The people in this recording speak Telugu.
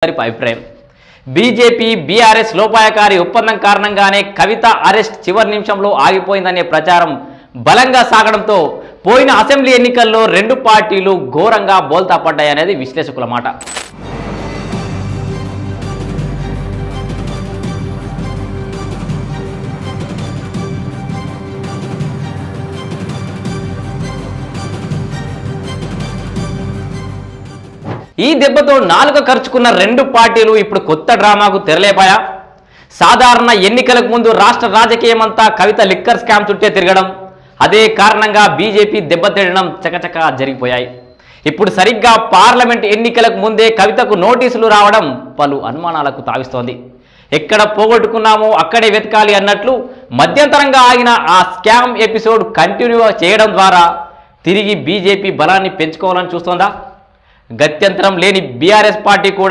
అభిప్రాయం. బీజేపీ బీఆర్ఎస్ లోపాయకారి ఒప్పందం కారణంగానే కవిత అరెస్ట్ చివరి నిమిషంలో ఆగిపోయిందనే ప్రచారం బలంగా సాగడంతో పోయిన అసెంబ్లీ ఎన్నికల్లో రెండు పార్టీలు ఘోరంగా బోల్తా పడ్డాయనేది విశ్లేషకుల మాట. ఈ దెబ్బతో నాలుక ఖర్చుకున్న రెండు పార్టీలు ఇప్పుడు కొత్త డ్రామాకు తెరలేపాయా? సాధారణ ఎన్నికలకు ముందు రాష్ట్ర రాజకీయమంతా కవిత లిక్కర్ స్కామ్ చుట్టే తిరగడం, అదే కారణంగా బీజేపీ దెబ్బతినడం చకచకా జరిగిపోయాయి. ఇప్పుడు సరిగ్గా పార్లమెంట్ ఎన్నికలకు ముందే కవితకు నోటీసులు రావడం పలు అనుమానాలకు తావిస్తోంది. ఎక్కడ పోగొట్టుకున్నామో అక్కడే వెతకాలి అన్నట్లు మధ్యంతరంగా ఆగిన ఆ స్కామ్ ఎపిసోడ్ కంటిన్యూ చేయడం ద్వారా తిరిగి బీజేపీ బలాన్ని పెంచుకోవాలని చూస్తోందా? గత్యంతరం లేని బీఆర్ఎస్ పార్టీ కూడా